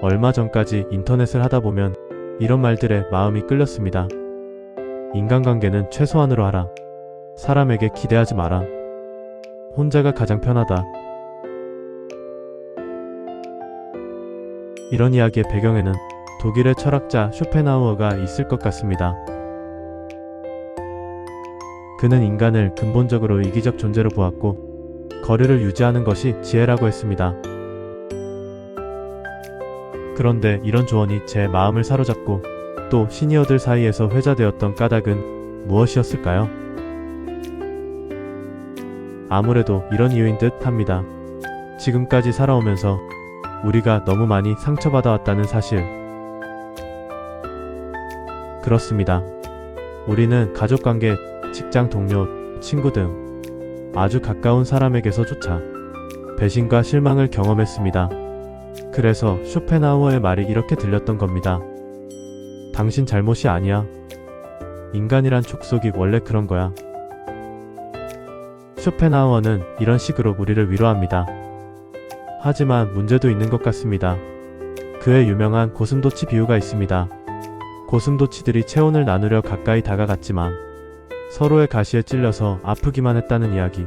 얼마 전까지 인터넷을 하다 보면 이런 말들에 마음이 끌렸습니다. 인간관계는 최소한으로 하라. 사람에게 기대하지 마라. 혼자가 가장 편하다. 이런 이야기의 배경에는 독일의 철학자 쇼펜하우어가 있을 것 같습니다. 그는 인간을 근본적으로 이기적 존재로 보았고 거리를 유지하는 것이 지혜라고 했습니다. 그런데 이런 조언이 제 마음을 사로잡고 또 시니어들 사이에서 회자되었던 까닭은 무엇이었을까요? 아무래도 이런 이유인 듯 합니다. 지금까지 살아오면서 우리가 너무 많이 상처받아왔다는 사실. 그렇습니다. 우리는 가족관계, 직장 동료, 친구 등 아주 가까운 사람에게서조차 배신과 실망을 경험했습니다. 그래서 쇼펜하우어의 말이 이렇게 들렸던 겁니다. 당신 잘못이 아니야. 인간이란 족속이 원래 그런 거야. 쇼펜하우어는 이런 식으로 우리를 위로합니다. 하지만 문제도 있는 것 같습니다. 그의 유명한 고슴도치 비유가 있습니다. 고슴도치들이 체온을 나누려 가까이 다가갔지만 서로의 가시에 찔려서 아프기만 했다는 이야기.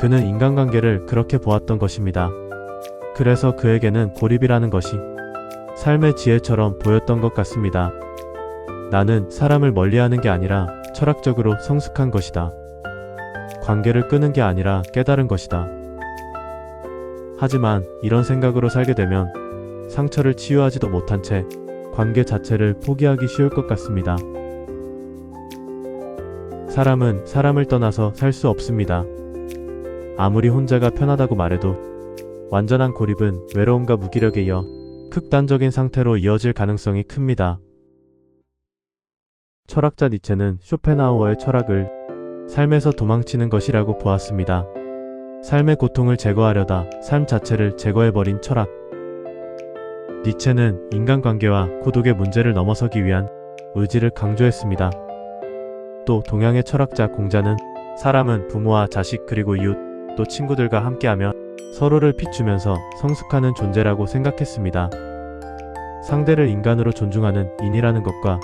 그는 인간관계를 그렇게 보았던 것입니다. 그래서 그에게는 고립이라는 것이 삶의 지혜처럼 보였던 것 같습니다. 나는 사람을 멀리하는 게 아니라 철학적으로 성숙한 것이다. 관계를 끄는 게 아니라 깨달은 것이다. 하지만 이런 생각으로 살게 되면 상처를 치유하지도 못한 채 관계 자체를 포기하기 쉬울 것 같습니다. 사람은 사람을 떠나서 살 수 없습니다. 아무리 혼자가 편하다고 말해도 완전한 고립은 외로움과 무기력에 이어 극단적인 상태로 이어질 가능성이 큽니다. 철학자 니체는 쇼펜하우어의 철학을 삶에서 도망치는 것이라고 보았습니다. 삶의 고통을 제거하려다 삶 자체를 제거해버린 철학. 니체는 인간관계와 고독의 문제를 넘어서기 위한 의지를 강조했습니다. 또 동양의 철학자 공자는 사람은 부모와 자식 그리고 이웃 또 친구들과 함께하며 서로를 비추면서 성숙하는 존재라고 생각했습니다. 상대를 인간으로 존중하는 인이라는 것과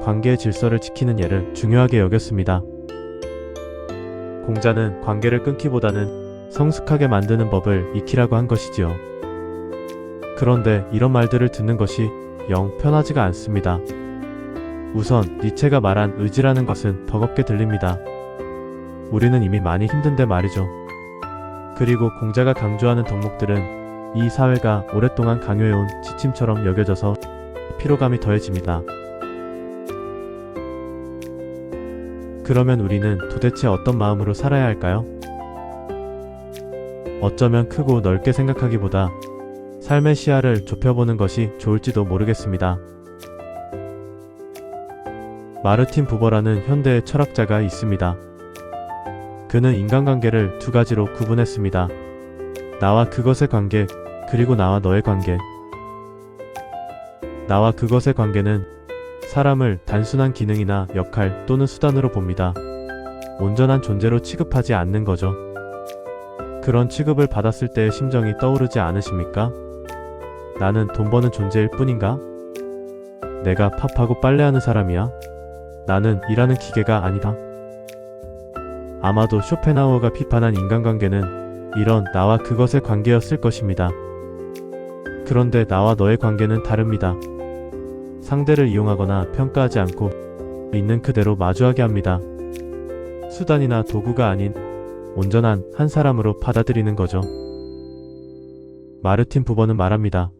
관계의 질서를 지키는 예를 중요하게 여겼습니다. 공자는 관계를 끊기보다는 성숙하게 만드는 법을 익히라고 한 것이지요. 그런데 이런 말들을 듣는 것이 영 편하지가 않습니다. 우선 니체가 말한 의지라는 것은 버겁게 들립니다. 우리는 이미 많이 힘든데 말이죠. 그리고 공자가 강조하는 덕목들은 이 사회가 오랫동안 강요해온 지침처럼 여겨져서 피로감이 더해집니다. 그러면 우리는 도대체 어떤 마음으로 살아야 할까요? 어쩌면 크고 넓게 생각하기보다 삶의 시야를 좁혀보는 것이 좋을지도 모르겠습니다. 마르틴 부버라는 현대의 철학자가 있습니다. 그는 인간관계를 두 가지로 구분했습니다. 나와 그것의 관계, 그리고 나와 너의 관계. 나와 그것의 관계는 사람을 단순한 기능이나 역할 또는 수단으로 봅니다. 온전한 존재로 취급하지 않는 거죠. 그런 취급을 받았을 때의 심정이 떠오르지 않으십니까? 나는 돈 버는 존재일 뿐인가? 내가 팝하고 빨래하는 사람이야? 나는 일하는 기계가 아니다. 아마도 쇼펜하우어가 비판한 인간관계는 이런 나와 그것의 관계였을 것입니다. 그런데 나와 너의 관계는 다릅니다. 상대를 이용하거나 평가하지 않고 있는 그대로 마주하게 합니다. 수단이나 도구가 아닌 온전한 한 사람으로 받아들이는 거죠. 마르틴 부버는 말합니다.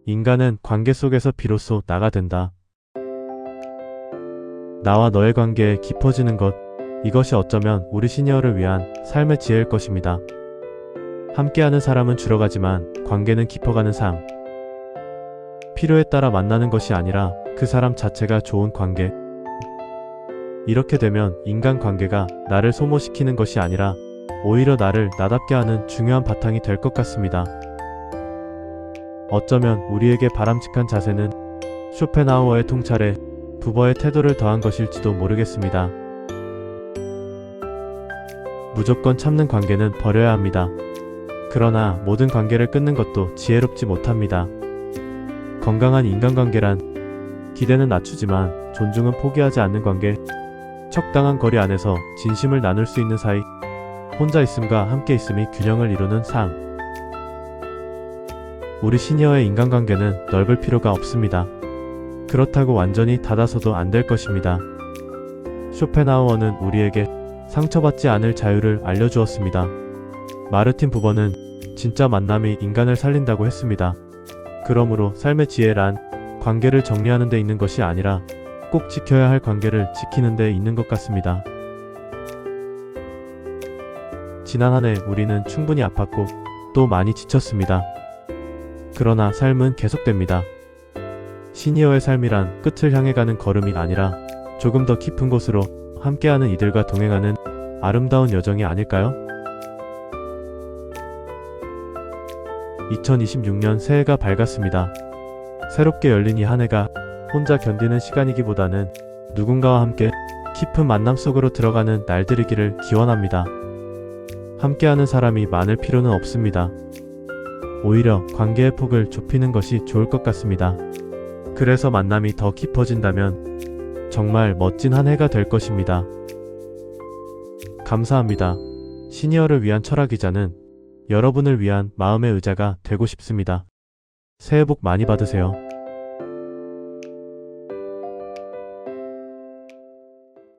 인간은 관계 속에서 비로소 나가 된다. 나와 너의 관계에 깊어지는 것, 이것이 어쩌면 우리 시니어를 위한 삶의 지혜일 것입니다. 함께하는 사람은 줄어가지만 관계는 깊어가는 삶. 필요에 따라 만나는 것이 아니라 그 사람 자체가 좋은 관계. 이렇게 되면 인간관계가 나를 소모시키는 것이 아니라 오히려 나를 나답게 하는 중요한 바탕이 될 것 같습니다. 어쩌면 우리에게 바람직한 자세는 쇼펜하우어의 통찰에 부버의 태도를 더한 것일지도 모르겠습니다. 무조건 참는 관계는 버려야 합니다. 그러나 모든 관계를 끊는 것도 지혜롭지 못합니다. 건강한 인간관계란 기대는 낮추지만 존중은 포기하지 않는 관계, 적당한 거리 안에서 진심을 나눌 수 있는 사이, 혼자 있음과 함께 있음이 균형을 이루는 삶. 우리 시니어의 인간관계는 넓을 필요가 없습니다. 그렇다고 완전히 닫아서도 안 될 것입니다. 쇼펜하우어는 우리에게 상처받지 않을 자유를 알려주었습니다. 마르틴 부버는 진짜 만남이 인간을 살린다고 했습니다. 그러므로 삶의 지혜란 관계를 정리하는 데 있는 것이 아니라 꼭 지켜야 할 관계를 지키는 데 있는 것 같습니다. 지난 한 해 우리는 충분히 아팠고 또 많이 지쳤습니다. 그러나 삶은 계속됩니다. 시니어의 삶이란 끝을 향해 가는 걸음이 아니라 조금 더 깊은 곳으로 함께하는 이들과 동행하는 아름다운 여정이 아닐까요? 2026년 새해가 밝았습니다. 새롭게 열린 이 한 해가 혼자 견디는 시간이기보다는 누군가와 함께 깊은 만남 속으로 들어가는 날들이기를 기원합니다. 함께하는 사람이 많을 필요는 없습니다. 오히려 관계의 폭을 좁히는 것이 좋을 것 같습니다. 그래서 만남이 더 깊어진다면 정말 멋진 한 해가 될 것입니다. 감사합니다. 시니어를 위한 철학기자는 여러분을 위한 마음의 의자가 되고 싶습니다. 새해 복 많이 받으세요.